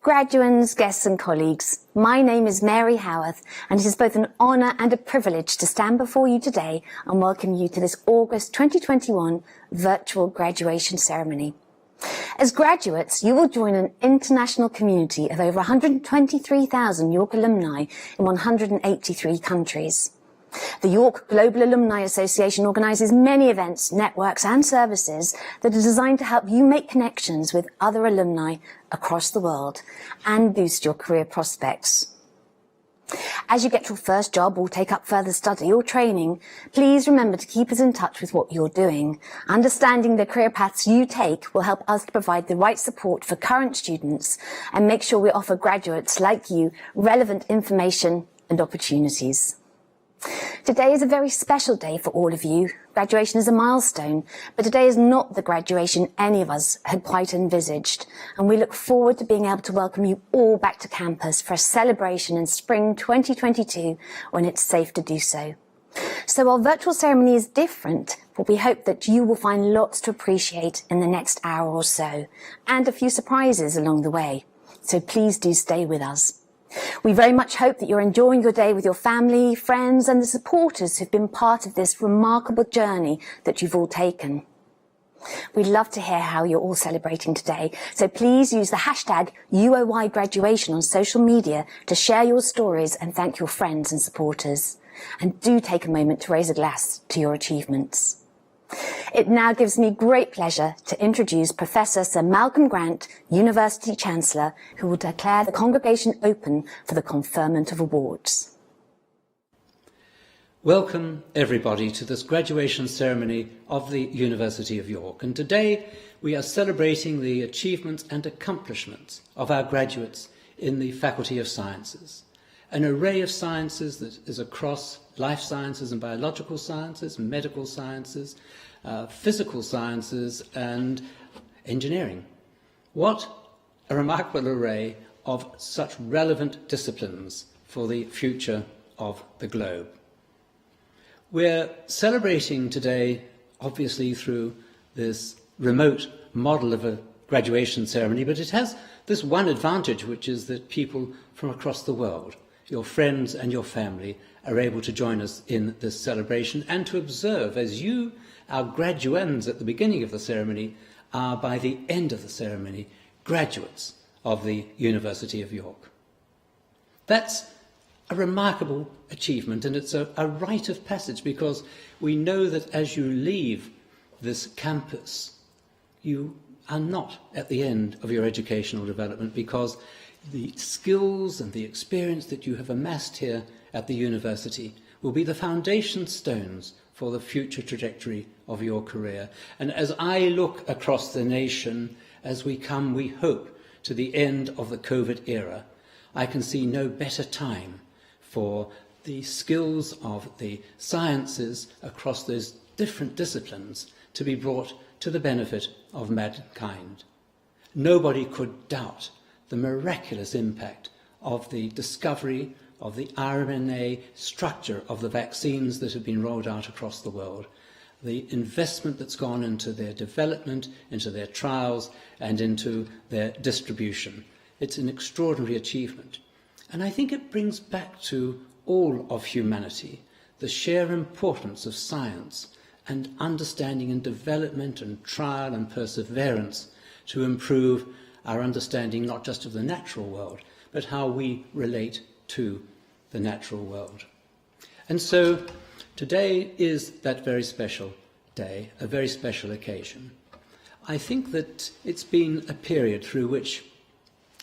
Graduands, guests and colleagues, my name is Mary Howarth and it is both an honour and a privilege to stand before you today and welcome you to this August 2021 virtual graduation ceremony. As graduates, you will join an international community of over 123,000 York alumni in 183 countries. The York Global Alumni Association organises many events, networks and services that are designed to help you make connections with other alumni across the world and boost your career prospects. As you get your first job or take up further study or training, please remember to keep us in touch with what you're doing. Understanding the career paths you take will help us to provide the right support for current students and make sure we offer graduates like you relevant information and opportunities. Today is a very special day for all of you. Graduation is a milestone, but today is not the graduation any of us had quite envisaged, and we look forward to being able to welcome you all back to campus for a celebration in spring 2022 when it's safe to do so. So our virtual ceremony is different, but we hope that you will find lots to appreciate in the next hour or so, and a few surprises along the way. So please do stay with us. We very much hope that you're enjoying your day with your family, friends and the supporters who've been part of this remarkable journey that you've all taken. We'd love to hear how you're all celebrating today, so please use the hashtag #UOYGraduation on social media to share your stories and thank your friends and supporters. And do take a moment to raise a glass to your achievements. It now gives me great pleasure to introduce Professor Sir Malcolm Grant, University Chancellor, who will declare the congregation open for the conferment of awards. Welcome, everybody, to this graduation ceremony of the University of York. And today we are celebrating the achievements and accomplishments of our graduates in the Faculty of Sciences, an array of sciences that is across life sciences and biological sciences, medical sciences, physical sciences and engineering. What a remarkable array of such relevant disciplines for the future of the globe. We're celebrating today, obviously, through this remote model of a graduation ceremony, but it has this one advantage, which is that people from across the world, your friends and your family, are able to join us in this celebration and to observe as you, our graduands at the beginning of the ceremony, are by the end of the ceremony graduates of the University of York. That's a remarkable achievement, and it's a rite of passage, because we know that as you leave this campus, you are not at the end of your educational development, because the skills and the experience that you have amassed here at the university will be the foundation stones for the future trajectory of your career. And as I look across the nation, as we come, we hope, to the end of the COVID era, I can see no better time for the skills of the sciences across those different disciplines to be brought to the benefit of mankind. Nobody could doubt the miraculous impact of the discovery of the RNA structure of the vaccines that have been rolled out across the world, the investment that's gone into their development, into their trials, and into their distribution. It's an extraordinary achievement. And I think it brings back to all of humanity the sheer importance of science and understanding and development and trial and perseverance to improve our understanding not just of the natural world, but how we relate to the natural world. And so today is that very special day, a very special occasion. I think that it's been a period through which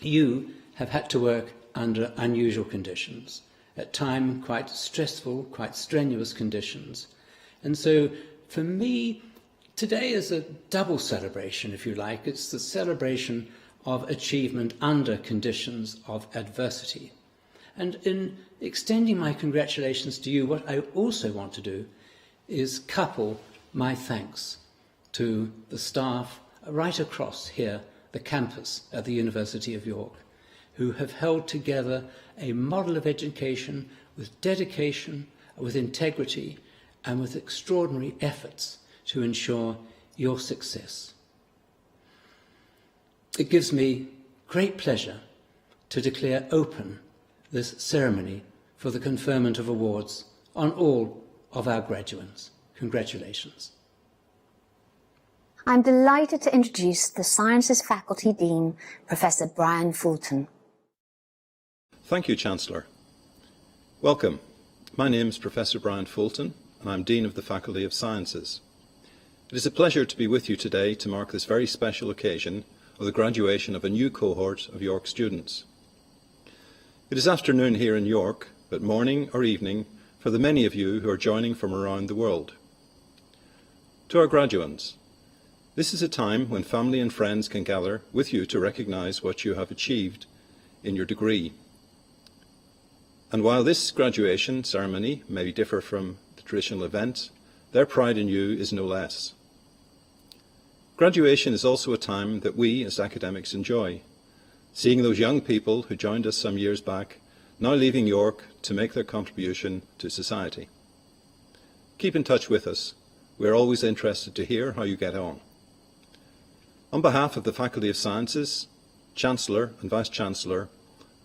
you have had to work under unusual conditions, at times quite stressful, quite strenuous conditions. And so for me, today is a double celebration, if you like. It's the celebration of achievement under conditions of adversity. And in extending my congratulations to you, what I also want to do is couple my thanks to the staff right across here, the campus at the University of York, who have held together a model of education with dedication, with integrity, and with extraordinary efforts to ensure your success. It gives me great pleasure to declare open this ceremony for the conferment of awards on all of our graduates. Congratulations. I'm delighted to introduce the Sciences Faculty Dean, Professor Brian Fulton. Thank you, Chancellor. Welcome. My name is Professor Brian Fulton, and I'm Dean of the Faculty of Sciences. It is a pleasure to be with you today to mark this very special occasion of the graduation of a new cohort of York students. It is afternoon here in York, but morning or evening for the many of you who are joining from around the world. To our graduates, this is a time when family and friends can gather with you to recognise what you have achieved in your degree. And while this graduation ceremony may differ from the traditional event, their pride in you is no less. Graduation is also a time that we as academics enjoy, seeing those young people who joined us some years back now leaving York to make their contribution to society. Keep in touch with us. We are always interested to hear how you get on. On behalf of the Faculty of Sciences, Chancellor and Vice-Chancellor,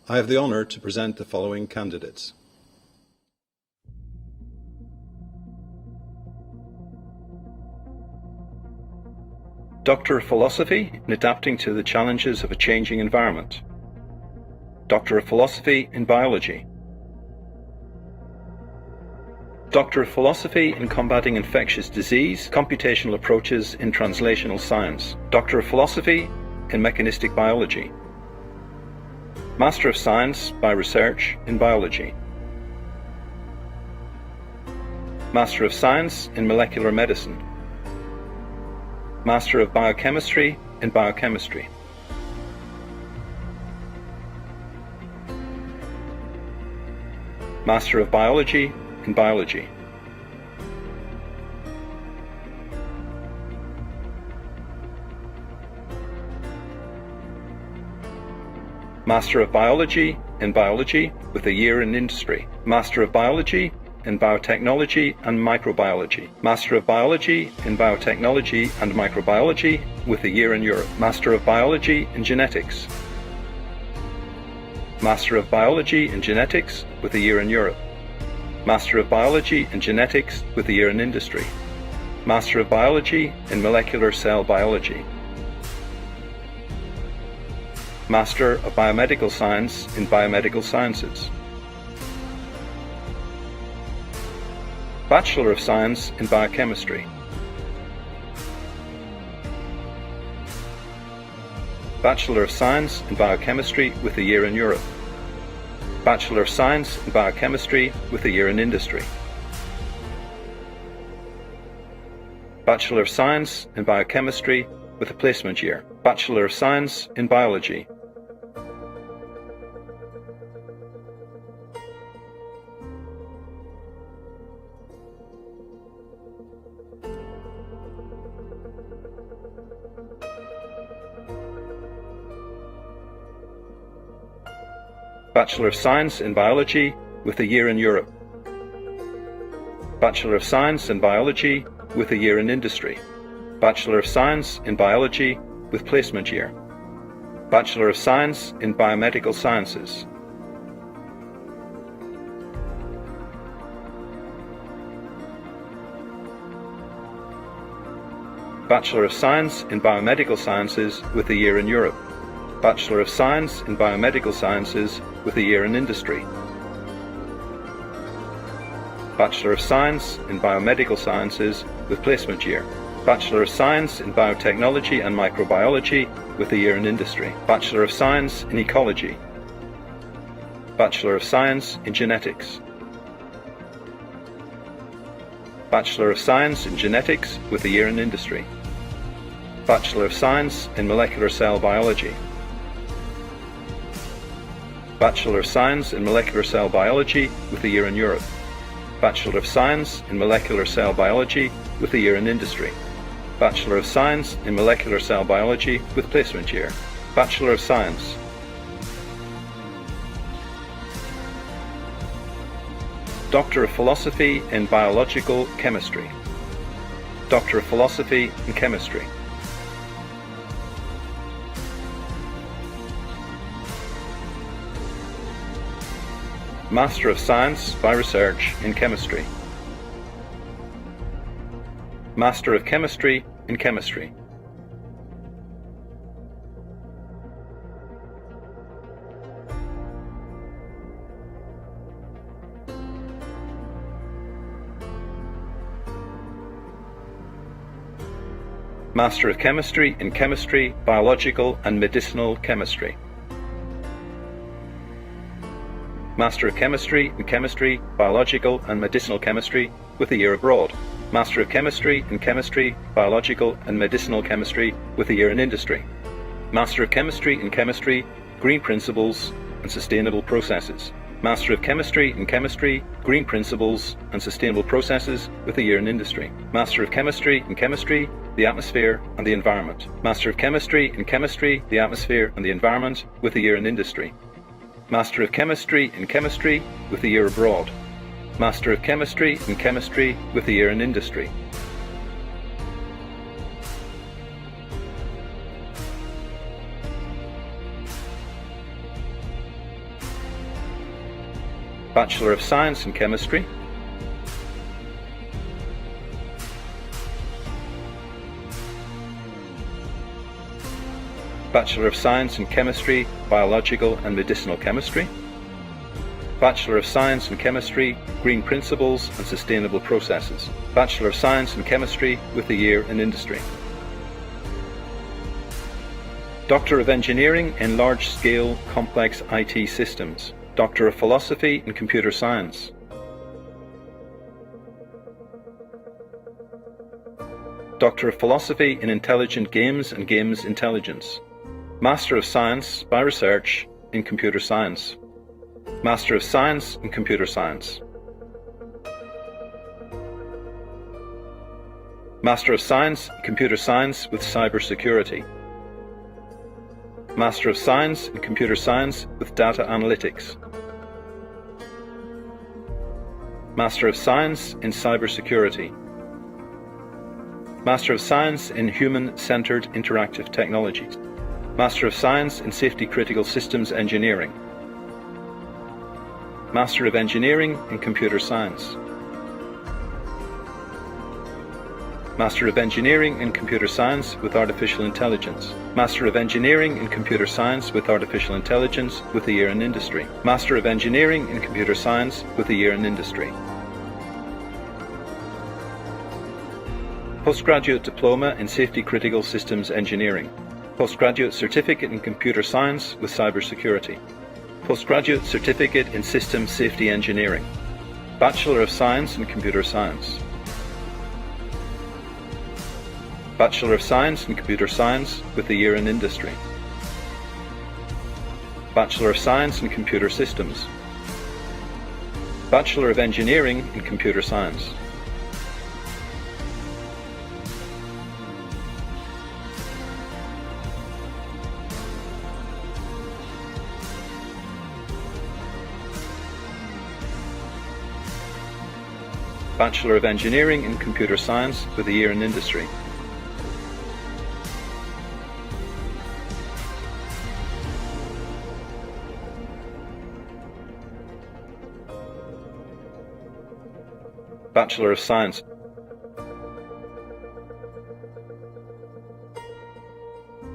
I have the honour to present the following candidates. Doctor of Philosophy in Adapting to the Challenges of a Changing Environment. Doctor of Philosophy in Biology. Doctor of Philosophy in Combating Infectious Disease, Computational Approaches in Translational Science. Doctor of Philosophy in Mechanistic Biology. Master of Science by Research in Biology. Master of Science in Molecular Medicine. Master of Biochemistry in Biochemistry. Master of Biology in Biology. Master of Biology in Biology with a year in Industry. Master of Biology in Biotechnology and Microbiology. Master of Biology in Biotechnology and Microbiology with a year in Europe. Master of Biology in Genetics. Master of Biology in Genetics with a year in Europe. Master of Biology in Genetics with a year in Industry. Master of Biology in Molecular Cell Biology. Master of Biomedical Science in Biomedical Sciences. Bachelor of Science in Biochemistry. Bachelor of Science in Biochemistry with a year in Europe. Bachelor of Science in Biochemistry with a year in Industry. Bachelor of Science in Biochemistry with a placement year. Bachelor of Science in Biology. Bachelor of Science in Biology with a year in Europe. Bachelor of Science in Biology with a year in Industry. Bachelor of Science in Biology with placement year. Bachelor of Science in Biomedical Sciences. Bachelor of Science in Biomedical Sciences with a year in Europe. Bachelor of Science in Biomedical Sciences with a year in Industry. Bachelor of Science in Biomedical Sciences with placement year. Bachelor of Science in Biotechnology and Microbiology with a year in Industry. Bachelor of Science in Ecology. Bachelor of Science in Genetics. Bachelor of Science in Genetics with a year in Industry. Bachelor of Science in Molecular Cell Biology. Bachelor of Science in Molecular Cell Biology with a year in Europe. Bachelor of Science in Molecular Cell Biology with a year in Industry. Bachelor of Science in Molecular Cell Biology with placement year. Bachelor of Science. Doctor of Philosophy in Biological Chemistry. Doctor of Philosophy in Chemistry. Master of Science by Research in Chemistry. Master of Chemistry in Chemistry. Master of Chemistry in Chemistry, Biological and Medicinal Chemistry. Master of Chemistry in Chemistry, Biological and Medicinal Chemistry with a year abroad. Master of Chemistry in Chemistry, Biological and Medicinal Chemistry with a year in industry. Master of Chemistry in Chemistry, Green Principles and Sustainable Processes. Master of Chemistry in Chemistry, Green Principles and Sustainable Processes with a year in industry. Master of Chemistry in Chemistry, the Atmosphere and the Environment. Master of Chemistry in Chemistry, the Atmosphere and the Environment with a year in industry. Master of Chemistry in Chemistry with a year abroad. Master of Chemistry in Chemistry with a year in industry. Bachelor of Science in Chemistry. Bachelor of Science in Chemistry, Biological and Medicinal Chemistry. Bachelor of Science in Chemistry, Green Principles and Sustainable Processes. Bachelor of Science in Chemistry with a year in industry. Doctor of Engineering in Large-Scale Complex IT Systems. Doctor of Philosophy in Computer Science. Doctor of Philosophy in Intelligent Games and Games Intelligence. Master of Science by Research in Computer Science. Master of Science in Computer Science. Master of Science in Computer Science with Cyber Security. Master of Science in Computer Science with Data Analytics. Master of Science in Cyber Security. Master of Science in Human-Centered Interactive Technologies. Master of Science in Safety Critical Systems Engineering. Master of Engineering in Computer Science. Master of Engineering in Computer Science with Artificial Intelligence. Master of Engineering in Computer Science with Artificial Intelligence with a year in industry. Master of Engineering in Computer Science with a year in industry. Postgraduate Diploma in Safety Critical Systems Engineering. Postgraduate Certificate in Computer Science with Cyber Security. Postgraduate Certificate in System Safety Engineering. Bachelor of Science in Computer Science. Bachelor of Science in Computer Science with a year in industry. Bachelor of Science in Computer Systems. Bachelor of Engineering in Computer Science. Bachelor of Engineering in Computer Science with a year in industry. Bachelor of Science.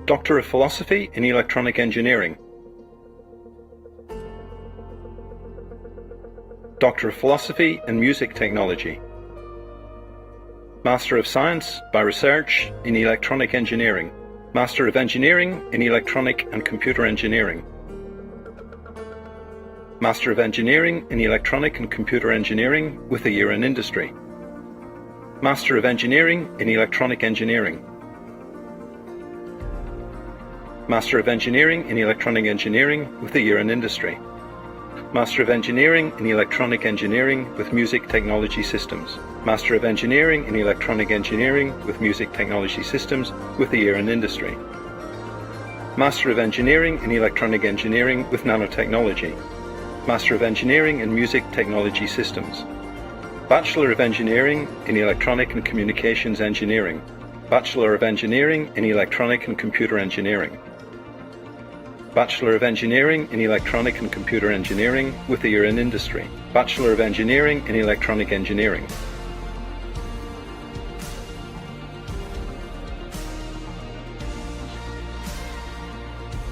Doctor of Philosophy in Electronic Engineering. Doctor of Philosophy in Music Technology. Master of Science by Research in Electronic Engineering. Master of Engineering in Electronic and Computer Engineering. Master of Engineering in Electronic and Computer Engineering with a year in industry. Master of Engineering in Electronic Engineering. Master of Engineering in Electronic Engineering with a year in industry. Master of Engineering in Electronic Engineering with Music Technology Systems. Master of Engineering in Electronic Engineering with Music Technology Systems with a year in industry. Master of Engineering in Electronic Engineering with Nanotechnology. Master of Engineering in Music Technology Systems. Bachelor of Engineering in Electronic and Communications Engineering. Bachelor of Engineering in Electronic and Computer Engineering. Bachelor of Engineering in Electronic and Computer Engineering with a year in Industry. Bachelor of Engineering in Electronic Engineering.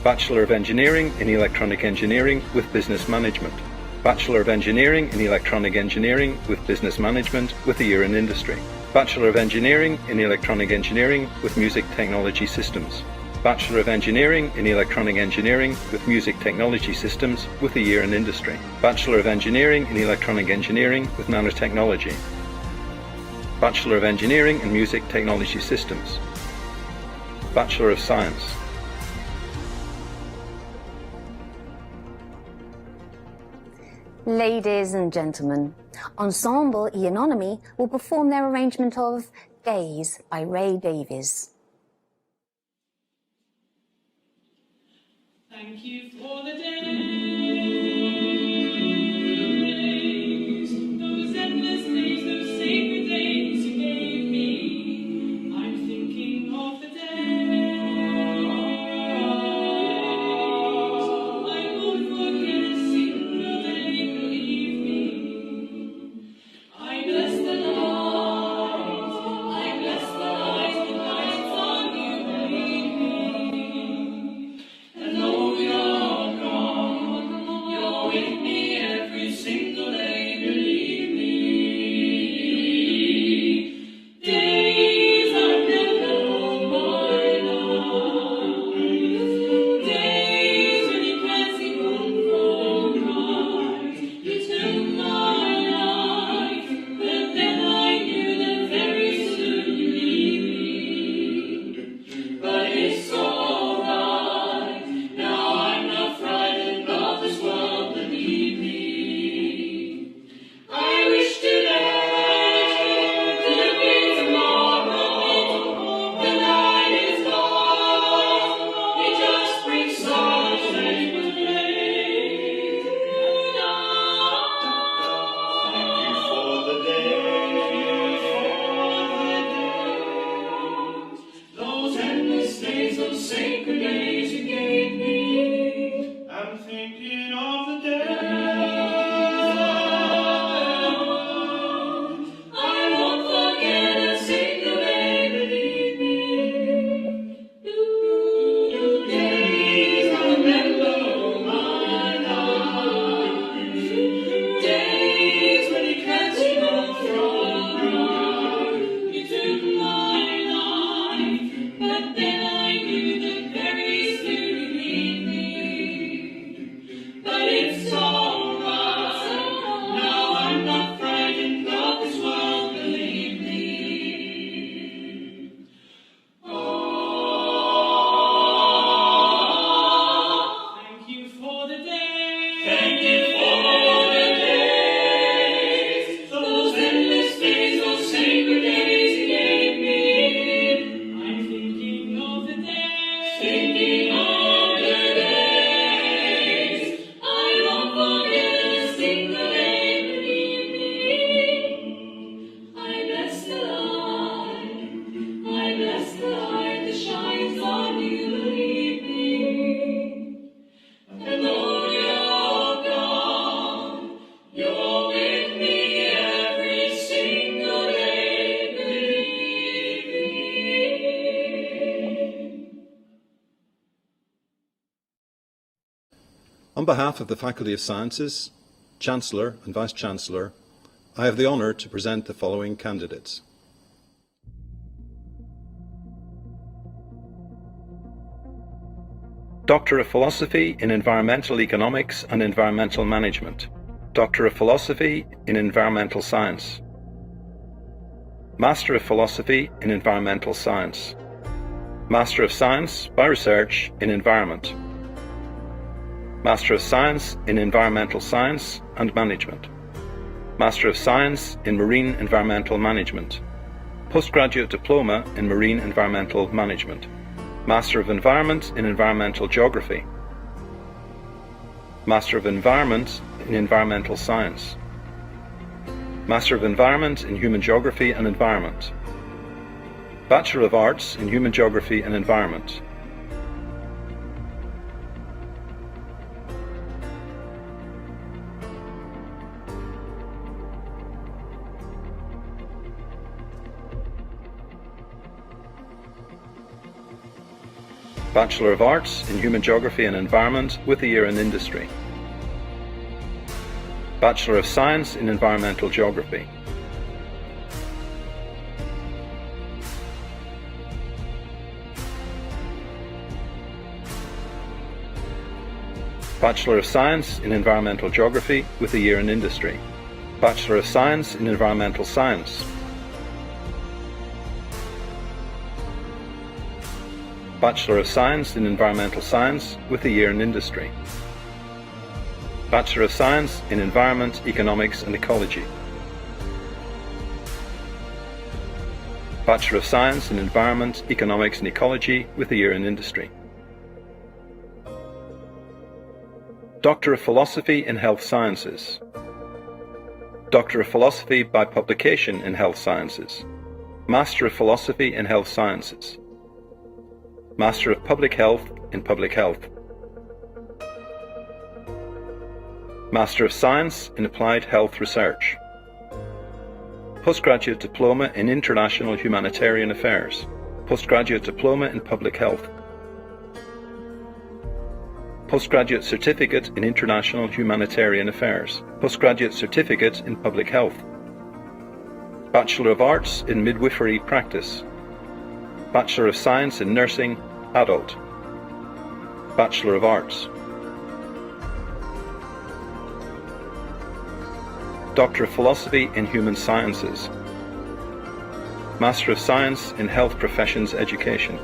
Bachelor of Engineering in Electronic Engineering with Business Management. Bachelor of Engineering in Electronic Engineering with Business Management with a year in Industry. Bachelor of Engineering in Electronic Engineering with Music Technology Systems. Bachelor of Engineering in Electronic Engineering with Music Technology Systems with a year in Industry. Bachelor of Engineering in Electronic Engineering with Nanotechnology. Bachelor of Engineering in Music Technology Systems. Bachelor of Science. Ladies and gentlemen, Ensemble Eonomy will perform their arrangement of Days by Ray Davies. Thank you for the days, those endless days, those sacred days you gave me. I'm thinking of the days I won't forget a single day, believe me. I bless the light, I bless the light, the lights on you, believe me. And though you're gone, you're with me every single day, believe me. Days I've never known my life. Days when you can't see one from right. You took my life, but then I knew that very soon you'd leave me. But it's alright, now I'm not frightened of this world, believe me. I wish today could be tomorrow. The night is gone, it just brings sorrow and pain. Thank you for the days, those endless days, those sacred days you gave me. I'm thinking of the days I won't forget a single day, believe me. Days I remember all my life. Days when you can't see wrong from right. You took my life, but then I knew that very soon you'd leave me. But it's alright, now I'm not frightened of this world, believe me. Thank you for the days. Thank you for the days, those endless days, those sacred days you gave me. I'm thinking of the days. Thinking of the days I won't forget a single day, believe me. I bless the light that shines on you, believe me. And though you're gone, you're with me every single day, believe me. On behalf of the Faculty of Sciences, Chancellor and Vice-Chancellor, I have the honour to present the following candidates. Doctor of Philosophy in Environmental Economics and Environmental Management. Doctor of Philosophy in Environmental Science. Master of Philosophy in Environmental Science. Master of Science by Research in Environment. Master of Science in Environmental Science and Management. Master of Science in Marine Environmental Management. Postgraduate Diploma in Marine Environmental Management. Master of Environment in Environmental Geography. Master of Environment in Environmental Science. Master of Environment in Human Geography and Environment. Bachelor of Arts in Human Geography and Environment. Bachelor of Arts in Human Geography and Environment with a year in Industry. Bachelor of Science in Environmental Geography. Bachelor of Science in Environmental Geography with a year in Industry. Bachelor of Science in Environmental Science. Bachelor of Science in Environmental Science with a year in Industry. Bachelor of Science in Environment, Economics and Ecology. Bachelor of Science in Environment, Economics and Ecology with a year in Industry. Doctor of Philosophy in Health Sciences. Doctor of Philosophy by publication in Health Sciences. Master of Philosophy in Health Sciences. Master of Public Health in Public Health. Master of Science in Applied Health Research. Postgraduate Diploma in International Humanitarian Affairs. Postgraduate Diploma in Public Health. Postgraduate Certificate in International Humanitarian Affairs. Postgraduate Certificate in Public Health. Bachelor of Arts in Midwifery Practice. Bachelor of Science in Nursing, Adult. Bachelor of Arts. Doctor of Philosophy in Human Sciences. Master of Science in Health Professions Education.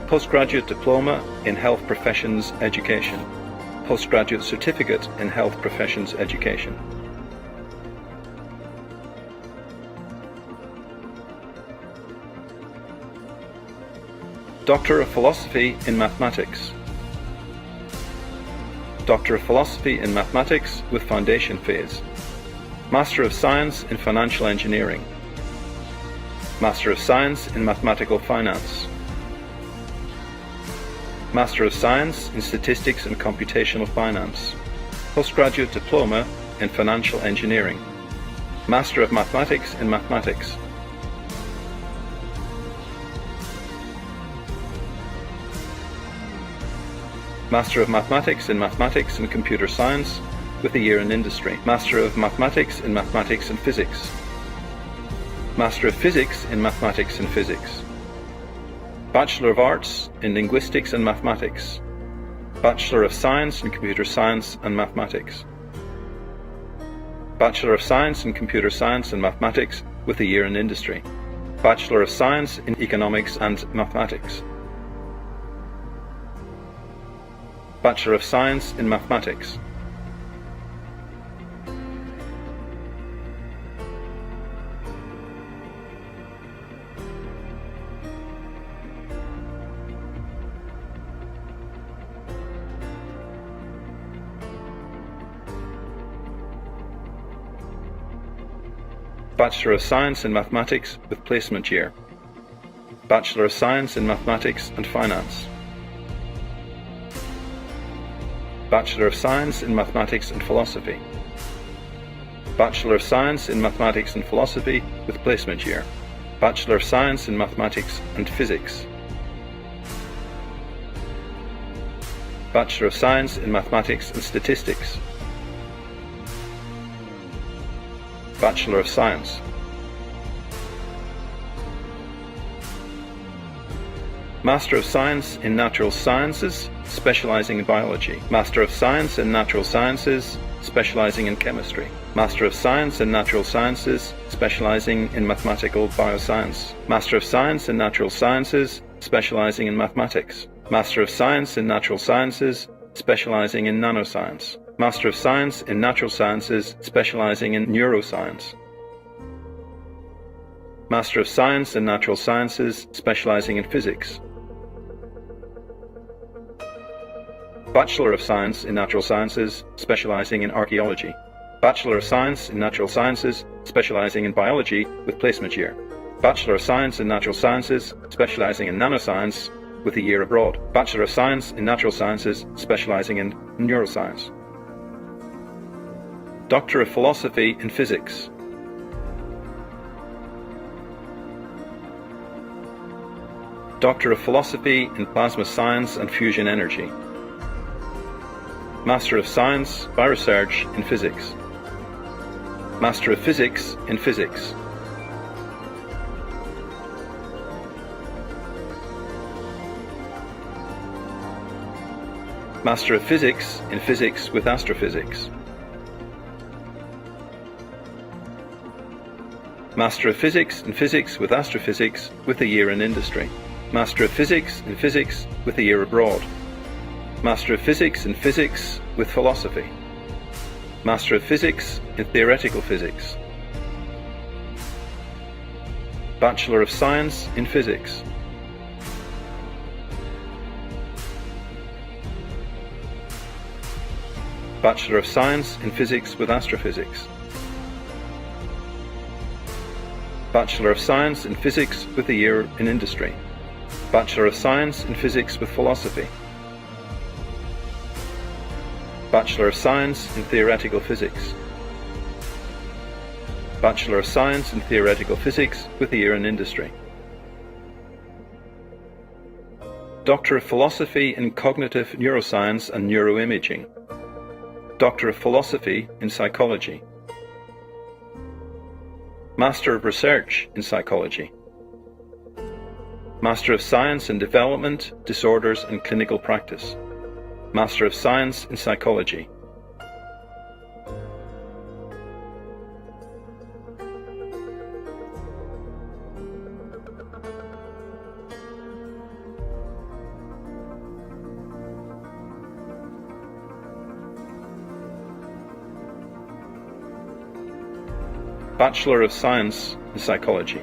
Postgraduate Diploma in Health Professions Education. Postgraduate Certificate in Health Professions Education. Doctor of Philosophy in Mathematics. Doctor of Philosophy in Mathematics with Foundation Phase. Master of Science in Financial Engineering. Master of Science in Mathematical Finance. Master of Science in Statistics and Computational Finance. Postgraduate Diploma in Financial Engineering. Master of Mathematics in Mathematics. Master of Mathematics in Mathematics and Computer Science with a year in Industry. Master of Mathematics in Mathematics and Physics. Master of Physics in Mathematics and Physics. Bachelor of Arts in Linguistics and Mathematics. Bachelor of Science in Computer Science and Mathematics. Bachelor of Science in Computer Science and Mathematics with a year in Industry. Bachelor of Science in Economics and Mathematics. Bachelor of Science in Mathematics. Bachelor of Science in Mathematics with Placement Year. Bachelor of Science in Mathematics and Finance. Bachelor of Science in Mathematics and Philosophy. Bachelor of Science in Mathematics and Philosophy with Placement Year. Bachelor of Science in Mathematics and Physics. Bachelor of Science in Mathematics and Statistics. Bachelor of Science. Master of Science in Natural Sciences, specializing in biology. Master of Science in Natural Sciences, specializing in chemistry. Master of Science in Natural Sciences, specializing in mathematical bioscience. Master of Science in Natural Sciences, specializing in mathematics. Master of Science in Natural Sciences, specializing in nanoscience. Master of Science in Natural Sciences, specializing in neuroscience. Master of Science in Natural Sciences, specializing in physics. Bachelor of Science in Natural Sciences, specializing in archaeology. Bachelor of Science in Natural Sciences, specializing in biology with placement year. Bachelor of Science in Natural Sciences, specializing in nanoscience with a year abroad. Bachelor of Science in Natural Sciences, specializing in neuroscience. Doctor of Philosophy in Physics. Doctor of Philosophy in Plasma Science and Fusion Energy. Master of Science by Research in Physics. Master of Physics in Physics. Master of Physics in Physics with Astrophysics. Master of Physics in Physics with Astrophysics with a year in industry. Master of Physics in Physics with a year abroad. Master of Physics in Physics with Philosophy. Master of Physics in Theoretical Physics. Bachelor of Science in Physics. Bachelor of Science in Physics with Astrophysics. Bachelor of Science in Physics with a year in industry. Bachelor of Science in Physics with Philosophy. Bachelor of Science in Theoretical Physics. Bachelor of Science in Theoretical Physics with a year in industry. Doctor of Philosophy in Cognitive Neuroscience and Neuroimaging. Doctor of Philosophy in Psychology. Master of Research in Psychology. Master of Science in Development, Disorders and Clinical Practice. Master of Science in Psychology. Bachelor of Science in Psychology.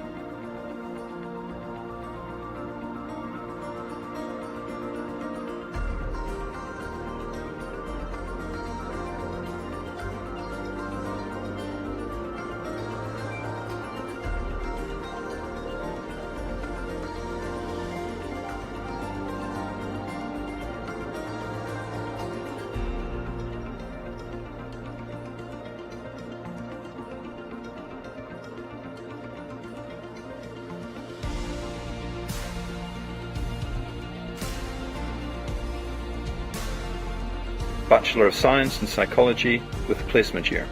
Bachelor of Science in Psychology with placement year.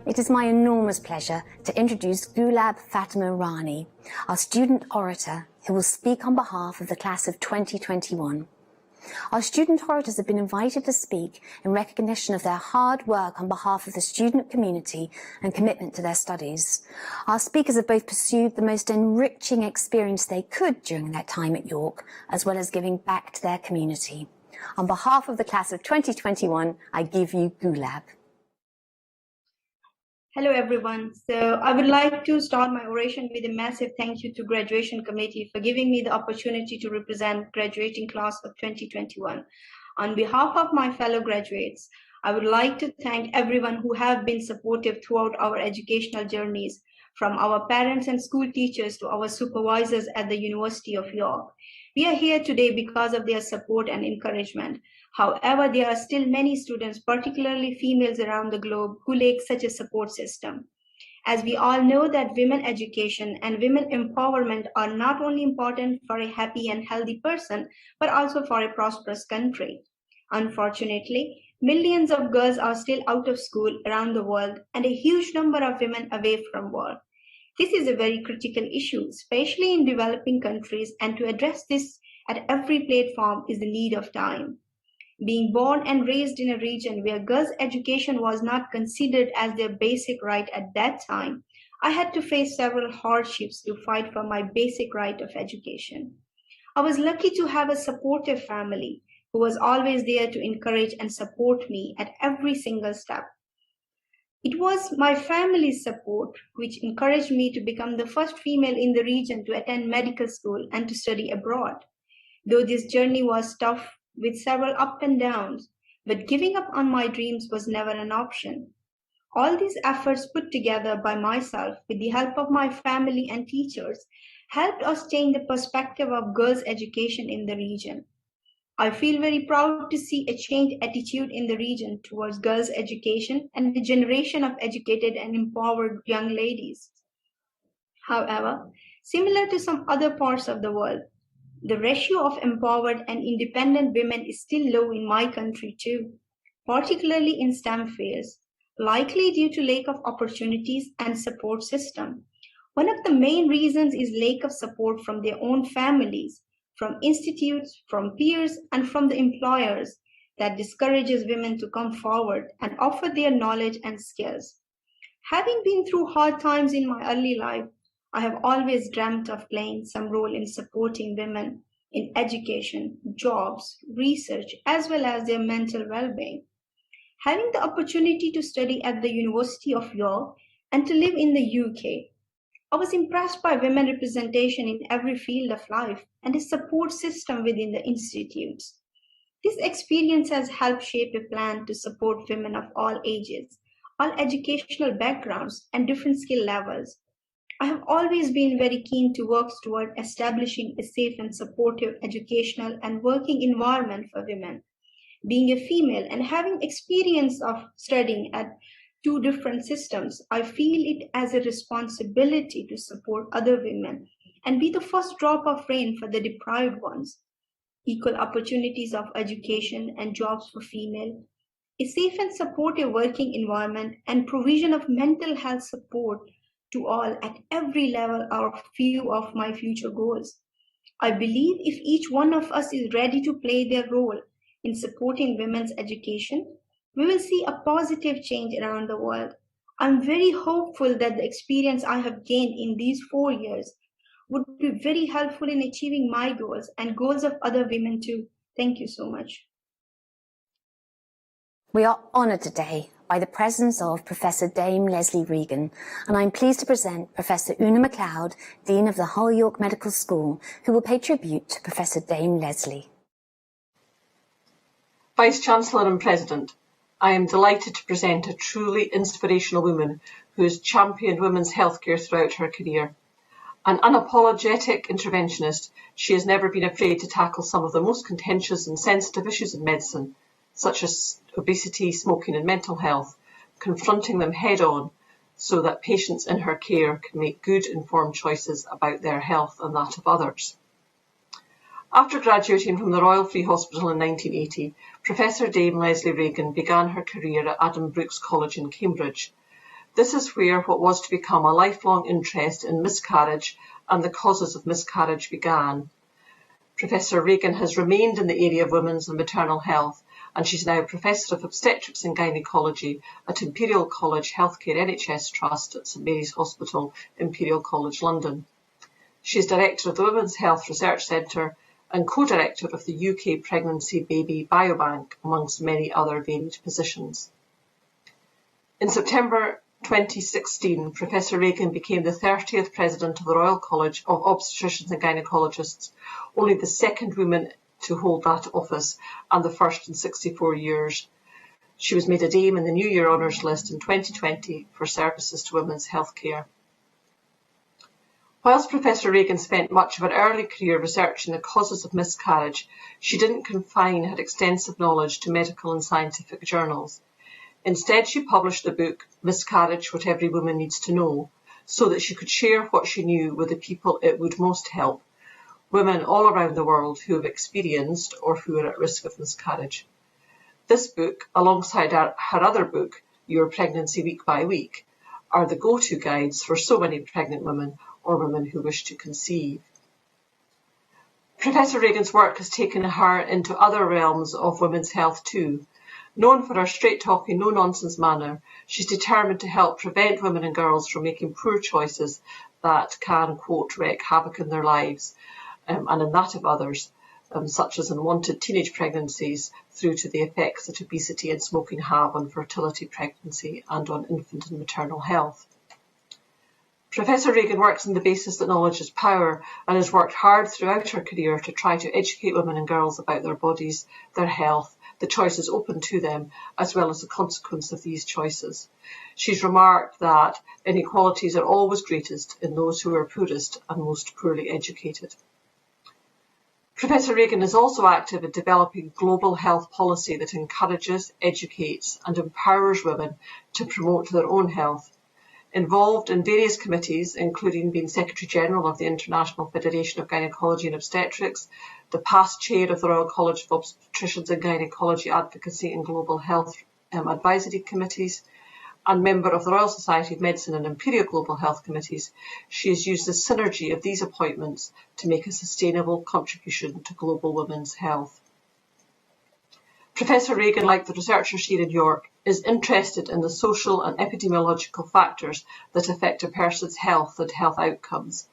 It is my enormous pleasure to introduce Gulab Fatima Rani, our student orator who will speak on behalf of the class of 2021. Our student orators have been invited to speak in recognition of their hard work on behalf of the student community and commitment to their studies. Our speakers have both pursued the most enriching experience they could during their time at York, as well as giving back to their community. On behalf of the class of 2021, I give you Gulab. Hello everyone. So I would like to start my oration with a massive thank you to Graduation Committee for giving me the opportunity to represent graduating class of 2021. On behalf of my fellow graduates, I would like to thank everyone who have been supportive throughout our educational journeys, from our parents and school teachers to our supervisors at the University of York. We are here today because of their support and encouragement. However, there are still many students, particularly females around the globe, who lack such a support system. As we all know that women education and women empowerment are not only important for a happy and healthy person, but also for a prosperous country. Unfortunately, millions of girls are still out of school around the world and a huge number of women away from work. This is a very critical issue, especially in developing countries, and to address this at every platform is the need of time. Being born and raised in a region where girls' education was not considered as their basic right at that time, I had to face several hardships to fight for my basic right of education. I was lucky to have a supportive family who was always there to encourage and support me at every single step. It was my family's support which encouraged me to become the first female in the region to attend medical school and to study abroad. Though this journey was tough with several ups and downs, but giving up on my dreams was never an option. All these efforts put together by myself with the help of my family and teachers helped us change the perspective of girls' education in the region. I feel very proud to see a changed attitude in the region towards girls' education and a generation of educated and empowered young ladies. However, similar to some other parts of the world, the ratio of empowered and independent women is still low in my country too, particularly in STEM fields, likely due to lack of opportunities and support system. One of the main reasons is lack of support from their own families, from institutes, from peers, and from the employers that discourages women to come forward and offer their knowledge and skills. Having been through hard times in my early life, I have always dreamt of playing some role in supporting women in education, jobs, research, as well as their mental well-being. Having the opportunity to study at the University of York and to live in the UK, I was impressed by women representation in every field of life and a support system within the institutes. This experience has helped shape a plan to support women of all ages, all educational backgrounds, and different skill levels. I have always been very keen to work toward establishing a safe and supportive educational and working environment for women. Being a female and having experience of studying at two different systems, I feel it as a responsibility to support other women and be the first drop of rain for the deprived ones. Equal opportunities of education and jobs for female, a safe and supportive working environment, and provision of mental health support to all at every level are few of my future goals. I believe if each one of us is ready to play their role in supporting women's education, we will see a positive change around the world. I'm very hopeful that the experience I have gained in these 4 years would be very helpful in achieving my goals and goals of other women too. Thank you so much. We are honoured today by the presence of Professor Dame Leslie Regan, and I'm pleased to present Professor Una MacLeod, Dean of the Hull York Medical School, who will pay tribute to Professor Dame Leslie. Vice-Chancellor and President, I am delighted to present a truly inspirational woman who has championed women's healthcare throughout her career. An unapologetic interventionist, she has never been afraid to tackle some of the most contentious and sensitive issues in medicine, such as obesity, smoking and mental health, confronting them head-on so that patients in her care can make good informed choices about their health and that of others. After graduating from the Royal Free Hospital in 1980, Professor Dame Leslie Regan began her career at Adam Brooks College in Cambridge. This is where what was to become a lifelong interest in miscarriage and the causes of miscarriage began. Professor Regan has remained in the area of women's and maternal health, and she's now Professor of Obstetrics and Gynaecology at Imperial College Healthcare NHS Trust at St Mary's Hospital, Imperial College, London. She is Director of the Women's Health Research Centre and co-director of the UK Pregnancy Baby Biobank, amongst many other varied positions. In September 2016, Professor Regan became the 30th President of the Royal College of Obstetricians and Gynaecologists, only the second woman to hold that office and the first in 64 years. She was made a Dame in the New Year Honours List in 2020 for services to women's healthcare. Whilst Professor Regan spent much of her early career researching the causes of miscarriage, she didn't confine her extensive knowledge to medical and scientific journals. Instead, she published the book Miscarriage, What Every Woman Needs to Know, so that she could share what she knew with the people it would most help, women all around the world who have experienced or who are at risk of miscarriage. This book, alongside her other book, Your Pregnancy Week by Week, are the go-to guides for so many pregnant women or women who wish to conceive. Professor Regan's work has taken her into other realms of women's health too. Known for her straight-talking, no-nonsense manner, she's determined to help prevent women and girls from making poor choices that can, quote, wreak havoc in their lives and in that of others, such as unwanted teenage pregnancies through to the effects that obesity and smoking have on fertility, pregnancy and on infant and maternal health. Professor Regan works on the basis that knowledge is power and has worked hard throughout her career to try to educate women and girls about their bodies, their health, the choices open to them, as well as the consequence of these choices. She's remarked that inequalities are always greatest in those who are poorest and most poorly educated. Professor Regan is also active in developing global health policy that encourages, educates and empowers women to promote their own health. Involved in various committees, including being Secretary General of the International Federation of Gynaecology and Obstetrics, the past chair of the Royal College of Obstetricians and Gynaecology Advocacy and Global Health Advisory Committees, and member of the Royal Society of Medicine and Imperial Global Health Committees, she has used the synergy of these appointments to make a sustainable contribution to global women's health. Professor Regan, like the researchers here in York, is interested in the social and epidemiological factors that affect a person's health and health outcomes.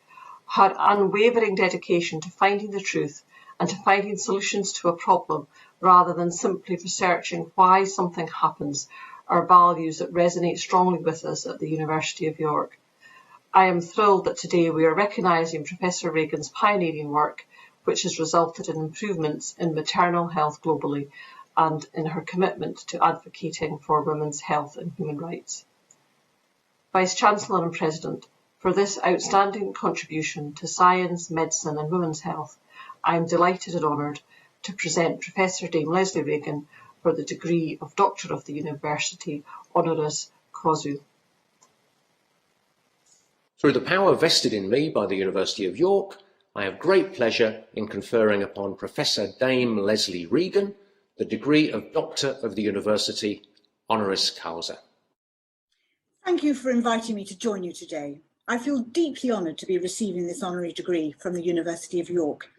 Her unwavering dedication to finding the truth and to finding solutions to a problem rather than simply researching why something happens are values that resonate strongly with us at the University of York. I am thrilled that today we are recognising Professor Regan's pioneering work, which has resulted in improvements in maternal health globally and in her commitment to advocating for women's health and human rights. Vice-Chancellor and President, for this outstanding contribution to science, medicine and women's health, I am delighted and honoured to present Professor Dame Leslie Regan for the degree of Doctor of the University, honoris causa. Through the power vested in me by the University of York, I have great pleasure in conferring upon Professor Dame Leslie Regan the degree of Doctor of the University, honoris causa. Thank you for inviting me to join you today. I feel deeply honoured to be receiving this honorary degree from the University of York.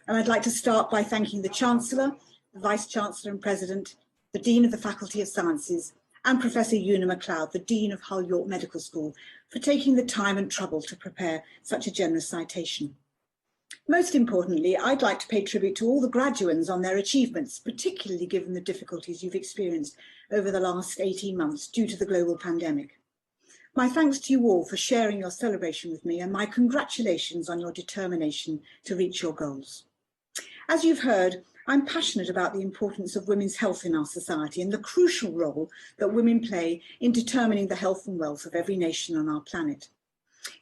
And I'd like to start by thanking the Chancellor, the Vice-Chancellor and President, the Dean of the Faculty of Sciences, and Professor Una MacLeod, the Dean of Hull York Medical School, for taking the time and trouble to prepare such a generous citation. Most importantly, I'd like to pay tribute to all the graduands on their achievements, particularly given the difficulties you've experienced over the last 18 months due to the global pandemic. My thanks to you all for sharing your celebration with me, and my congratulations on your determination to reach your goals. As you've heard, I'm passionate about the importance of women's health in our society and the crucial role that women play in determining the health and wealth of every nation on our planet.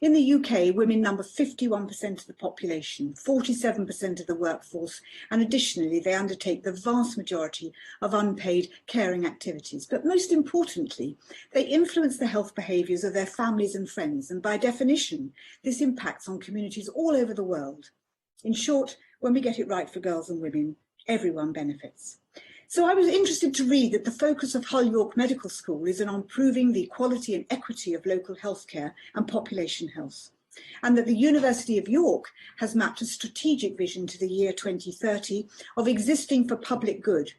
In the UK, women number 51% of the population, 47% of the workforce, and additionally, they undertake the vast majority of unpaid caring activities. But most importantly, they influence the health behaviours of their families and friends, and by definition, this impacts on communities all over the world. In short, when we get it right for girls and women, everyone benefits. So I was interested to read that the focus of Hull York Medical School is on improving the quality and equity of local healthcare and population health, and that the University of York has mapped a strategic vision to the year 2030 of existing for public good,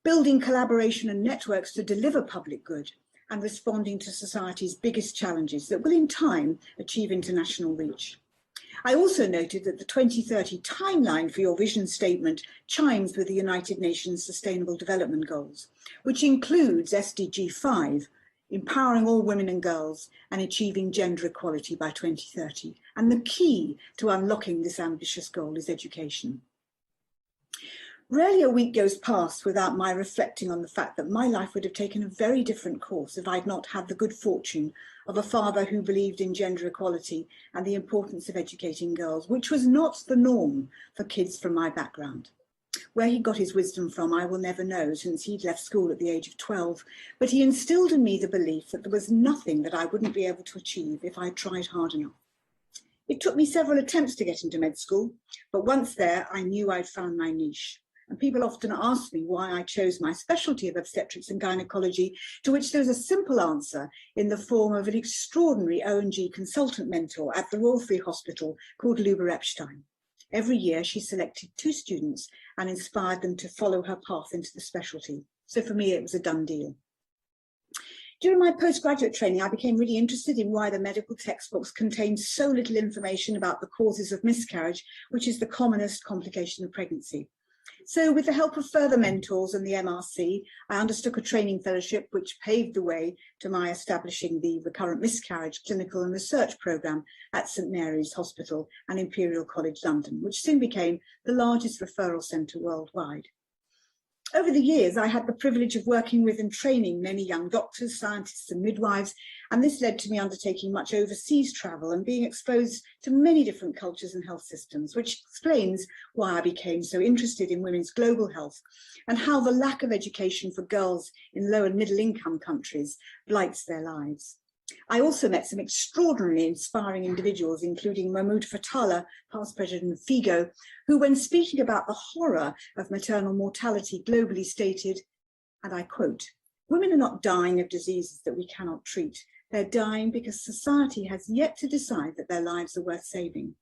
building collaboration and networks to deliver public good, and responding to society's biggest challenges that will in time achieve international reach. I also noted that the 2030 timeline for your vision statement chimes with the United Nations Sustainable Development Goals, which includes SDG 5, empowering all women and girls and achieving gender equality by 2030. And the key to unlocking this ambitious goal is education. Rarely a week goes past without my reflecting on the fact that my life would have taken a very different course if I'd not had the good fortune of a father who believed in gender equality and the importance of educating girls, which was not the norm for kids from my background. Where he got his wisdom from, I will never know, since he'd left school at the age of 12, but he instilled in me the belief that there was nothing that I wouldn't be able to achieve if I tried hard enough. It took me several attempts to get into med school, but once there, I knew I'd found my niche. And people often ask me why I chose my specialty of obstetrics and gynaecology, to which there's a simple answer in the form of an extraordinary O&G consultant mentor at the Royal Free Hospital called Luba Epstein. Every year she selected 2 students and inspired them to follow her path into the specialty. So for me, it was a done deal. During my postgraduate training, I became really interested in why the medical textbooks contained so little information about the causes of miscarriage, which is the commonest complication of pregnancy. So with the help of further mentors and the MRC, I undertook a training fellowship which paved the way to my establishing the Recurrent Miscarriage Clinical and Research Programme at St Mary's Hospital and Imperial College London, which soon became the largest referral centre worldwide. Over the years, I had the privilege of working with and training many young doctors, scientists and midwives, and this led to me undertaking much overseas travel and being exposed to many different cultures and health systems, which explains why I became so interested in women's global health and how the lack of education for girls in low and middle income countries blights their lives. I also met some extraordinarily inspiring individuals, including Mahmoud Fatala, past president of FIGO, who, when speaking about the horror of maternal mortality globally, stated, and I quote, "Women are not dying of diseases that we cannot treat. They're dying because society has yet to decide that their lives are worth saving."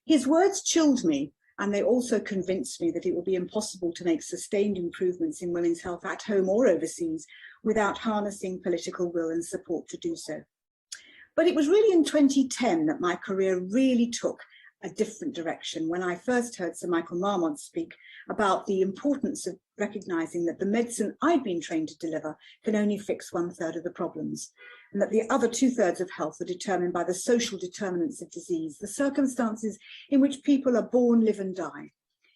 His words chilled me, and they also convinced me that it will be impossible to make sustained improvements in women's health at home or overseas without harnessing political will and support to do so. But it was really in 2010 that my career really took a different direction when I first heard Sir Michael Marmont speak about the importance of recognising that the medicine I'd been trained to deliver can only fix 1/3 of the problems, and that the other 2/3 of health are determined by the social determinants of disease, the circumstances in which people are born, live and die.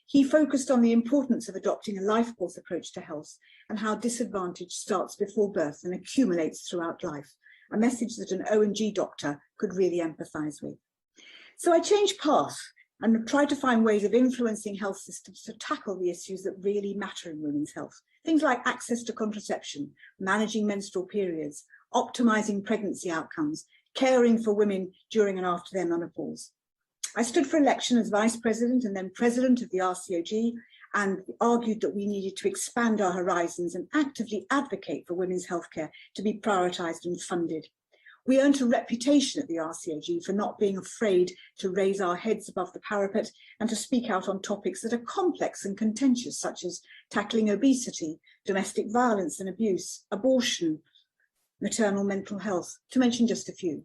He focused on the importance of adopting a life course approach to health and how disadvantage starts before birth and accumulates throughout life, a message that an O&G doctor could really empathise with. So I changed path and tried to find ways of influencing health systems to tackle the issues that really matter in women's health. Things like access to contraception, managing menstrual periods, optimising pregnancy outcomes, caring for women during and after their menopause. I stood for election as Vice President and then President of the RCOG and argued that we needed to expand our horizons and actively advocate for women's healthcare to be prioritised and funded. We earned a reputation at the RCOG for not being afraid to raise our heads above the parapet and to speak out on topics that are complex and contentious, such as tackling obesity, domestic violence and abuse, abortion, maternal mental health, to mention just a few.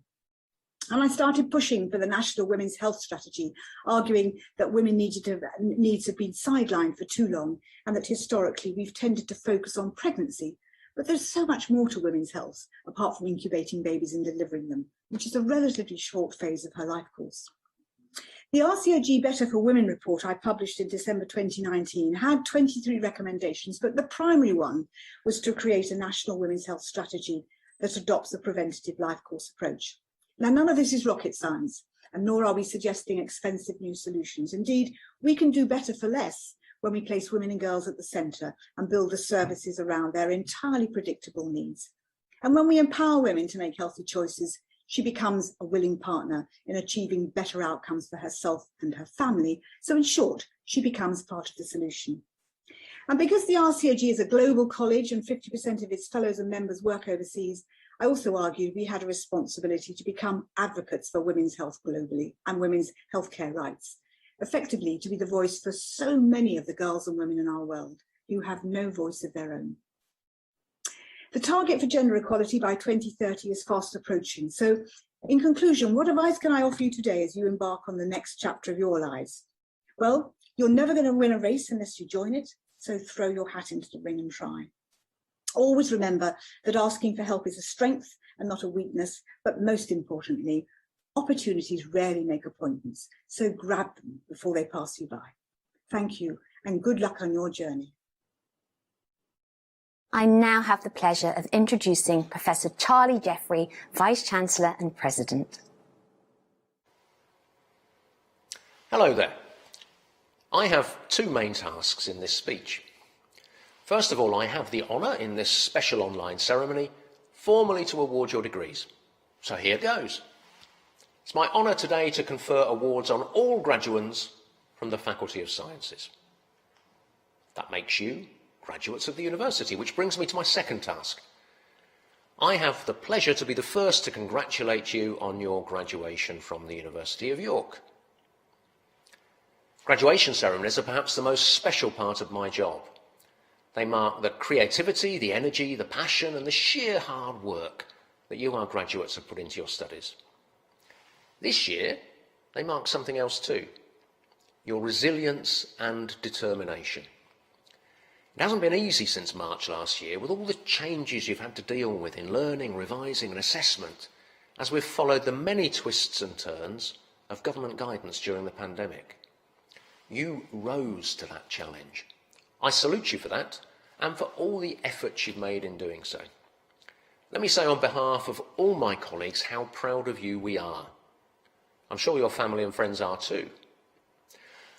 And I started pushing for the National Women's Health Strategy, arguing that women needs have been sidelined for too long and that historically we've tended to focus on pregnancy. But there's so much more to women's health, apart from incubating babies and delivering them, which is a relatively short phase of her life course. The RCOG Better for Women report I published in December 2019 had 23 recommendations, but the primary one was to create a national women's health strategy that adopts a preventative life course approach. Now, none of this is rocket science, and nor are we suggesting expensive new solutions. Indeed, we can do better for less when we place women and girls at the centre and build the services around their entirely predictable needs. And when we empower women to make healthy choices, she becomes a willing partner in achieving better outcomes for herself and her family. So in short, she becomes part of the solution. And because the RCOG is a global college and 50% of its fellows and members work overseas, I also argued we had a responsibility to become advocates for women's health globally and women's healthcare rights, effectively to be the voice for so many of the girls and women in our world who have no voice of their own. The target for gender equality by 2030 is fast approaching. So in conclusion, what advice can I offer you today as you embark on the next chapter of your lives? Well, you're never going to win a race unless you join it, so throw your hat into the ring and try. Always remember that asking for help is a strength and not a weakness, but most importantly, opportunities rarely make appointments, so grab them before they pass you by. Thank you, and good luck on your journey. I now have the pleasure of introducing Professor Charlie Jeffrey, Vice-Chancellor and President. Hello there. I have two main tasks in this speech. First of all, I have the honour in this special online ceremony formally to award your degrees. So here goes. It's my honour today to confer awards on all graduands from the Faculty of Sciences. That makes you graduates of the university, which brings me to my second task. I have the pleasure to be the first to congratulate you on your graduation from the University of York. Graduation ceremonies are perhaps the most special part of my job. They mark the creativity, the energy, the passion and the sheer hard work that you, our graduates, have put into your studies. This year, they mark something else too, your resilience and determination. It hasn't been easy since March last year, with all the changes you've had to deal with in learning, revising and assessment, as we've followed the many twists and turns of government guidance during the pandemic. You rose to that challenge, I salute you for that and for all the efforts you've made in doing so. Let me say on behalf of all my colleagues how proud of you we are. I'm sure your family and friends are too.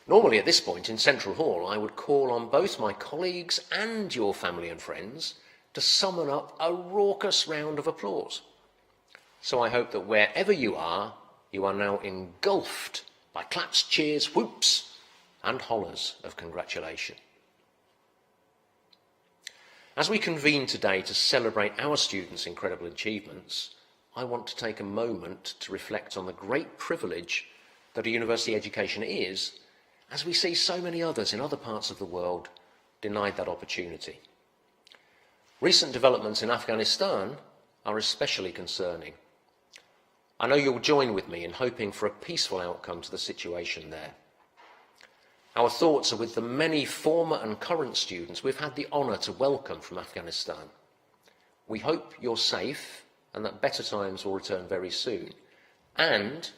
Normally at this point in Central Hall, I would call on both my colleagues and your family and friends to summon up a raucous round of applause. So I hope that wherever you are now engulfed by claps, cheers, whoops, and hollers of congratulation. As we convene today to celebrate our students' incredible achievements, I want to take a moment to reflect on the great privilege that a university education is, as we see so many others in other parts of the world denied that opportunity. Recent developments in Afghanistan are especially concerning. I know you'll join with me in hoping for a peaceful outcome to the situation there. Our thoughts are with the many former and current students we've had the honour to welcome from Afghanistan. We hope you're safe and that better times will return very soon. And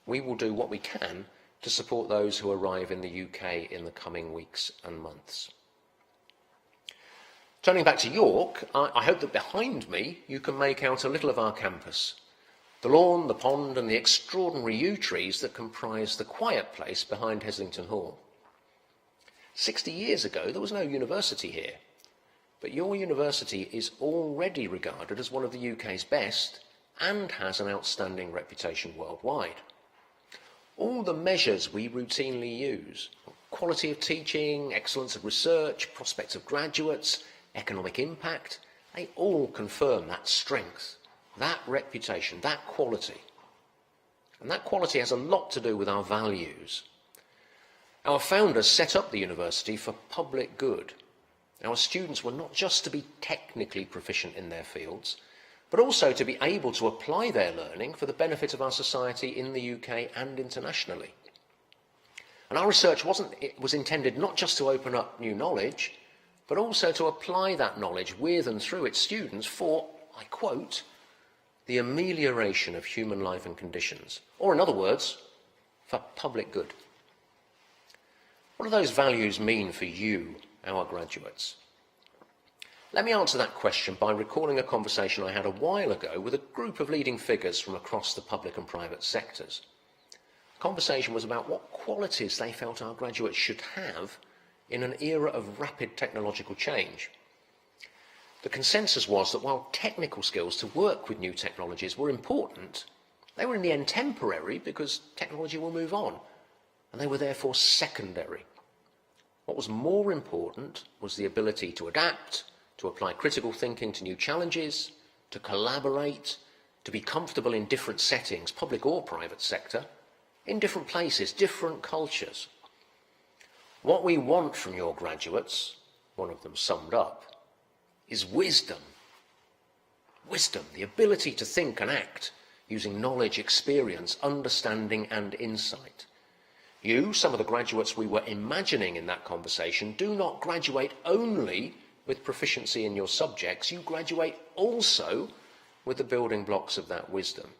we will do what we can to support those who arrive in the UK in the coming weeks and months. Turning back to York, I hope that behind me you can make out a little of our campus. The lawn, the pond and the extraordinary yew trees that comprise the quiet place behind Heslington Hall. 60 years ago, there was no university here, but your university is already regarded as one of the UK's best and has an outstanding reputation worldwide. All the measures we routinely use, quality of teaching, excellence of research, prospects of graduates, economic impact, they all confirm that strength, that reputation, that quality. And that quality has a lot to do with our values. Our founders set up the university for public good. Our students were not just to be technically proficient in their fields, but also to be able to apply their learning for the benefit of our society in the UK and internationally. And our research was intended not just to open up new knowledge, but also to apply that knowledge with and through its students for, I quote, the amelioration of human life and conditions, or in other words, for public good. What do those values mean for you, our graduates? Let me answer that question by recalling a conversation I had a while ago with a group of leading figures from across the public and private sectors. The conversation was about what qualities they felt our graduates should have in an era of rapid technological change. The consensus was that while technical skills to work with new technologies were important, they were in the end temporary because technology will move on, and they were therefore secondary. What was more important was the ability to adapt, to apply critical thinking to new challenges, to collaborate, to be comfortable in different settings, public or private sector, in different places, different cultures. What we want from your graduates, one of them summed up, is wisdom. Wisdom, the ability to think and act using knowledge, experience, understanding and insight. You, some of the graduates we were imagining in that conversation, do not graduate only with proficiency in your subjects, you graduate also with the building blocks of that wisdom.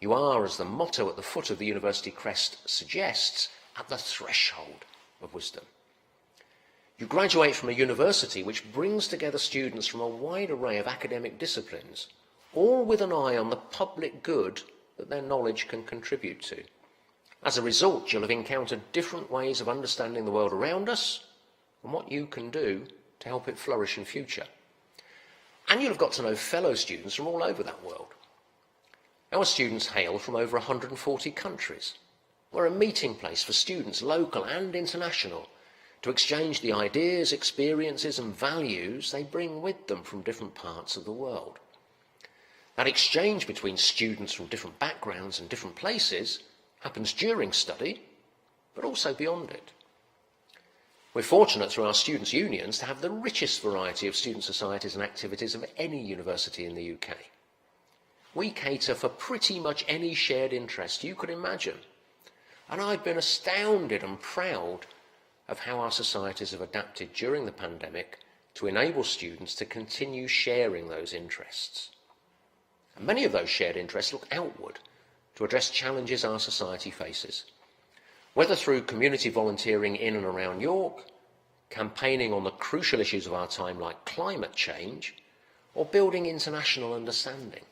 You are, as the motto at the foot of the university crest suggests, at the threshold of wisdom. You graduate from a university which brings together students from a wide array of academic disciplines, all with an eye on the public good that their knowledge can contribute to. As a result, you'll have encountered different ways of understanding the world around us and what you can do to help it flourish in future. And you'll have got to know fellow students from all over that world. Our students hail from over 140 countries. We're a meeting place for students, local and international, to exchange the ideas, experiences and values they bring with them from different parts of the world. That exchange between students from different backgrounds and different places happens during study, but also beyond it. We're fortunate through our students' unions to have the richest variety of student societies and activities of any university in the UK. We cater for pretty much any shared interest you could imagine. And I've been astounded and proud of how our societies have adapted during the pandemic to enable students to continue sharing those interests. And many of those shared interests look outward to address challenges our society faces, whether through community volunteering in and around York, campaigning on the crucial issues of our time like climate change, or building international understanding.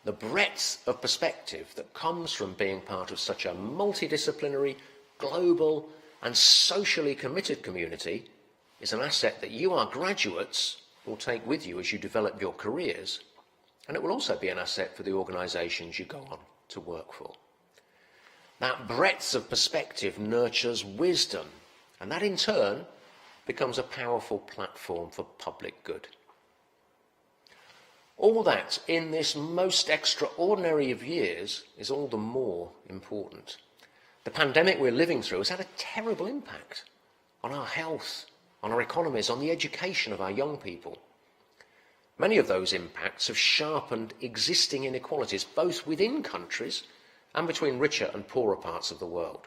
The breadth of perspective that comes from being part of such a multidisciplinary, global and socially committed community is an asset that you, our graduates, will take with you as you develop your careers, and it will also be an asset for the organisations you go on to work for. That breadth of perspective nurtures wisdom, and that in turn becomes a powerful platform for public good. All that in this most extraordinary of years is all the more important. The pandemic we're living through has had a terrible impact on our health, on our economies, on the education of our young people. Many of those impacts have sharpened existing inequalities, both within countries and between richer and poorer parts of the world.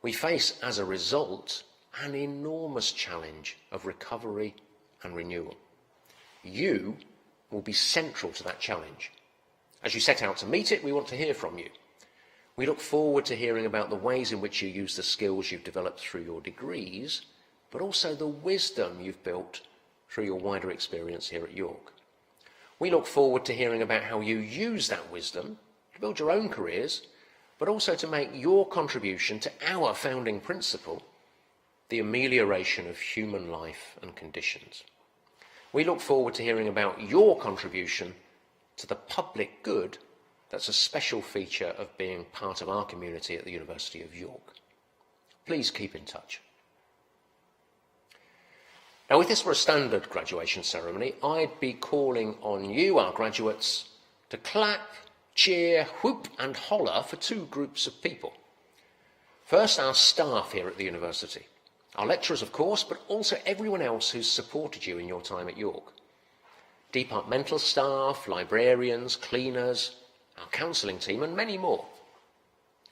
We face, as a result, an enormous challenge of recovery and renewal. You will be central to that challenge. As you set out to meet it, we want to hear from you. We look forward to hearing about the ways in which you use the skills you've developed through your degrees, but also the wisdom you've built through your wider experience here at York. We look forward to hearing about how you use that wisdom to build your own careers, but also to make your contribution to our founding principle, the amelioration of human life and conditions. We look forward to hearing about your contribution to the public good that's a special feature of being part of our community at the University of York. Please keep in touch. Now, if this were a standard graduation ceremony, I'd be calling on you, our graduates, to clap, cheer, whoop and holler for two groups of people. First, our staff here at the university. Our lecturers, of course, but also everyone else who's supported you in your time at York. Departmental staff, librarians, cleaners, our counselling team, and many more.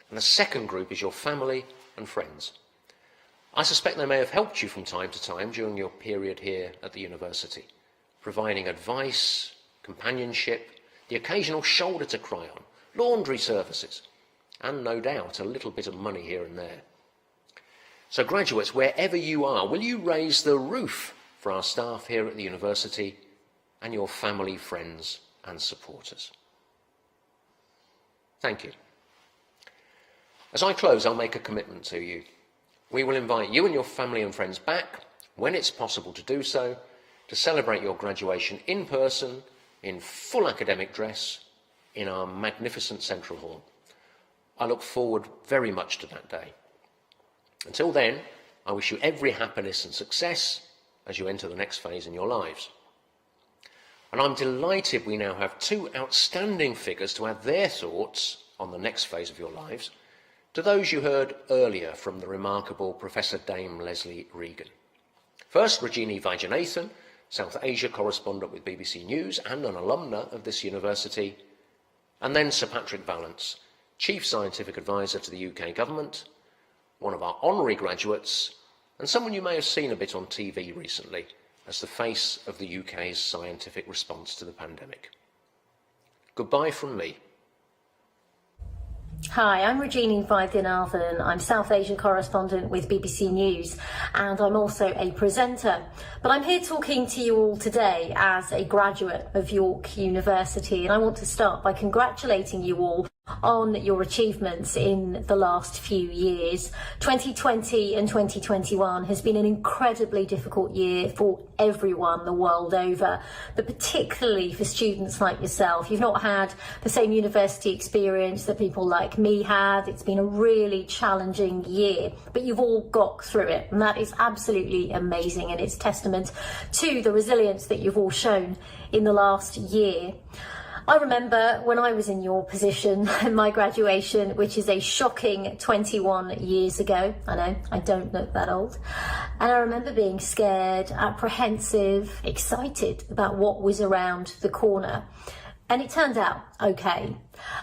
And the second group is your family and friends. I suspect they may have helped you from time to time during your period here at the university, providing advice, companionship, the occasional shoulder to cry on, laundry services, and no doubt a little bit of money here and there. So graduates, wherever you are, will you raise the roof for our staff here at the university and your family, friends and supporters? Thank you. As I close, I'll make a commitment to you. We will invite you and your family and friends back, when it's possible to do so, to celebrate your graduation in person, in full academic dress, in our magnificent Central Hall. I look forward very much to that day. Until then, I wish you every happiness and success as you enter the next phase in your lives. And I'm delighted we now have two outstanding figures to add their thoughts on the next phase of your lives to those you heard earlier from the remarkable Professor Dame Leslie Regan. First, Rajini Vaidyanathan, South Asia correspondent with BBC News and an alumna of this university, and then Sir Patrick Vallance, Chief Scientific Advisor to the UK Government, one of our honorary graduates, and someone you may have seen a bit on TV recently as the face of the UK's scientific response to the pandemic. Goodbye from me. Hi, I'm Rajini Vaidyanathan. I'm South Asian correspondent with BBC News, and I'm also a presenter. But I'm here talking to you all today as a graduate of York University, and I want to start by congratulating you all on your achievements in the last few years. 2020 and 2021 has been an incredibly difficult year for everyone the world over, but particularly for students like yourself. You've not had the same university experience that people like me had. It's been a really challenging year, but you've all got through it, and that is absolutely amazing, and it's testament to the resilience that you've all shown in the last year. I remember when I was in your position, my graduation, which is a shocking 21 years ago. I know, I don't look that old. And I remember being scared, apprehensive, excited about what was around the corner. And it turned out okay.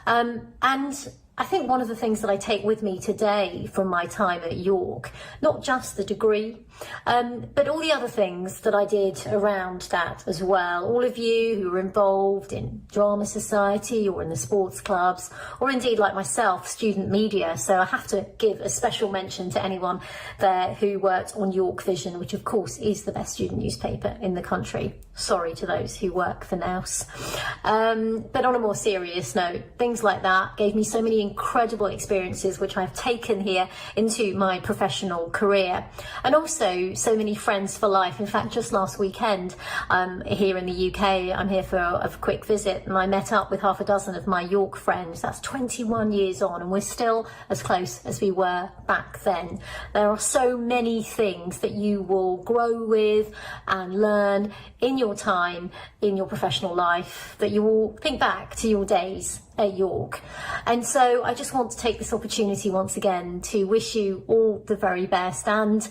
And I think one of the things that I take with me today from my time at York, not just the degree, but all the other things that I did around that as well. All of you who were involved in drama society or in the sports clubs, or indeed like myself, student media. So I have to give a special mention to anyone there who worked on York Vision, which of course is the best student newspaper in the country. Sorry to those who work for NOUS. But on a more serious note, things like that gave me so many incredible experiences which I've taken here into my professional career, and also so many friends for life. In fact, just last weekend here in the UK, I'm here for a quick visit, and I met up with half a dozen of my York friends. That's 21 years on, and we're still as close as we were back then. There are so many things that you will grow with and learn in your time in your professional life that you will think back to your days at York. And so I just want to take this opportunity once again to wish you all the very best, and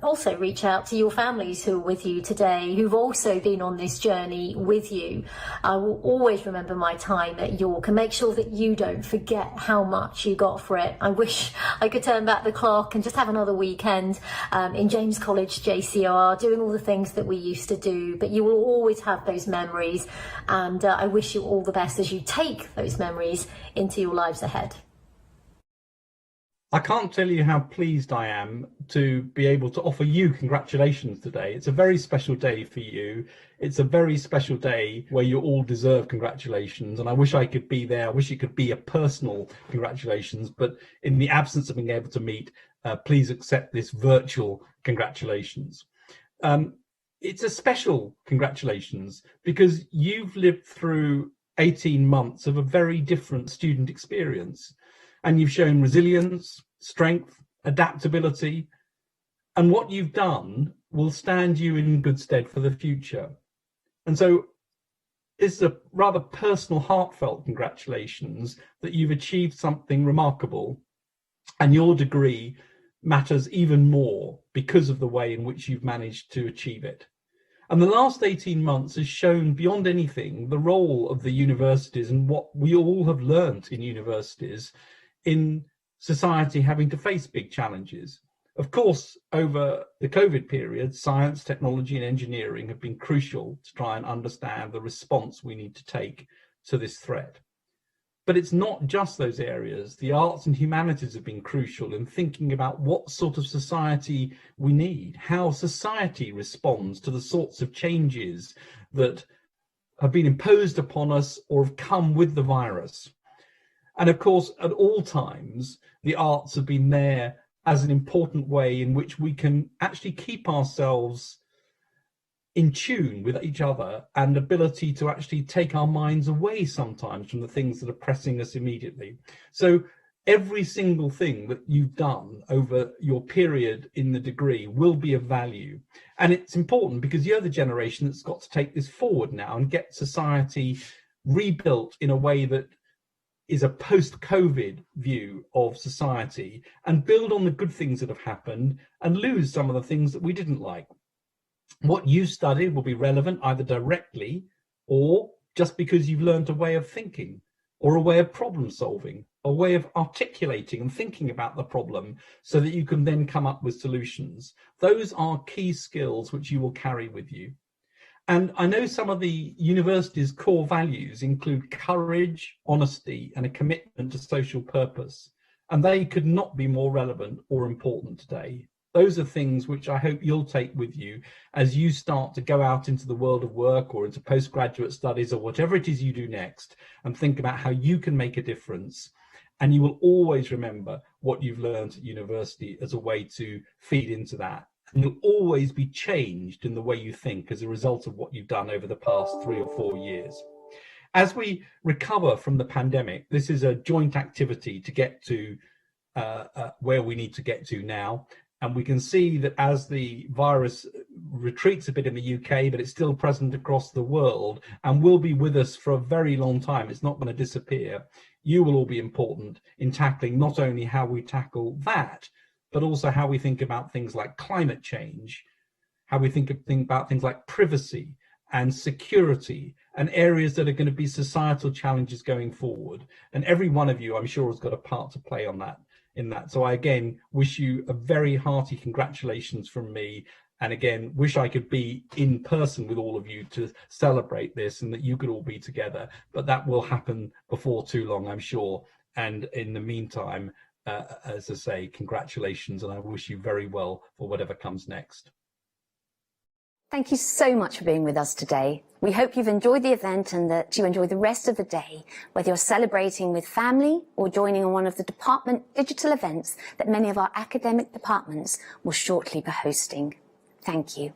also reach out to your families who are with you today, who've also been on this journey with you. I will always remember my time at York and make sure that you don't forget how much you got for it. I wish I could turn back the clock and just have another weekend in James College JCR doing all the things that we used to do, but you will always have those memories, and I wish you all the best as you take those memories into your lives ahead. I can't tell you how pleased I am to be able to offer you congratulations today. It's a very special day for you. It's a very special day where you all deserve congratulations, and I wish I could be there. I wish it could be a personal congratulations, but in the absence of being able to meet, please accept this virtual congratulations. It's a special congratulations because you've lived through 18 months of a very different student experience, and you've shown resilience, strength, adaptability, and what you've done will stand you in good stead for the future. And so it's a rather personal, heartfelt congratulations that you've achieved something remarkable, and your degree matters even more because of the way in which you've managed to achieve it. And the last 18 months has shown beyond anything the role of the universities and what we all have learned in universities in society having to face big challenges. Of course, over the COVID period, science, technology and engineering have been crucial to try and understand the response we need to take to this threat. But it's not just those areas. The arts and humanities have been crucial in thinking about what sort of society we need, how society responds to the sorts of changes that have been imposed upon us or have come with the virus. And of course, at all times, the arts have been there as an important way in which we can actually keep ourselves in tune with each other and ability to actually take our minds away sometimes from the things that are pressing us immediately. So every single thing that you've done over your period in the degree will be of value. And it's important because you're the generation that's got to take this forward now and get society rebuilt in a way that is a post-COVID view of society and build on the good things that have happened and lose some of the things that we didn't like. What you studied will be relevant either directly or just because you've learned a way of thinking or a way of problem solving, a way of articulating and thinking about the problem so that you can then come up with solutions. Those are key skills which you will carry with you. And I know some of the university's core values include courage, honesty, and a commitment to social purpose. And they could not be more relevant or important today. Those are things which I hope you'll take with you as you start to go out into the world of work or into postgraduate studies or whatever it is you do next, and think about how you can make a difference. And you will always remember what you've learned at university as a way to feed into that. And you'll always be changed in the way you think as a result of what you've done over the past 3 or 4 years. As we recover from the pandemic, this is a joint activity to get to where we need to get to now. And we can see that as the virus retreats a bit in the UK, but it's still present across the world and will be with us for a very long time. It's not going to disappear. You will all be important in tackling not only how we tackle that, but also how we think about things like climate change, how we think about things like privacy and security and areas that are going to be societal challenges going forward. And every one of you, I'm sure, has got a part to play on that. So I again wish you a very hearty congratulations from me, and again wish I could be in person with all of you to celebrate this and that you could all be together, but that will happen before too long, I'm sure. And in the meantime, as I say, congratulations, and I wish you very well for whatever comes next. Thank you so much for being with us today. We hope you've enjoyed the event and that you enjoy the rest of the day, whether you're celebrating with family or joining on one of the department digital events that many of our academic departments will shortly be hosting. Thank you.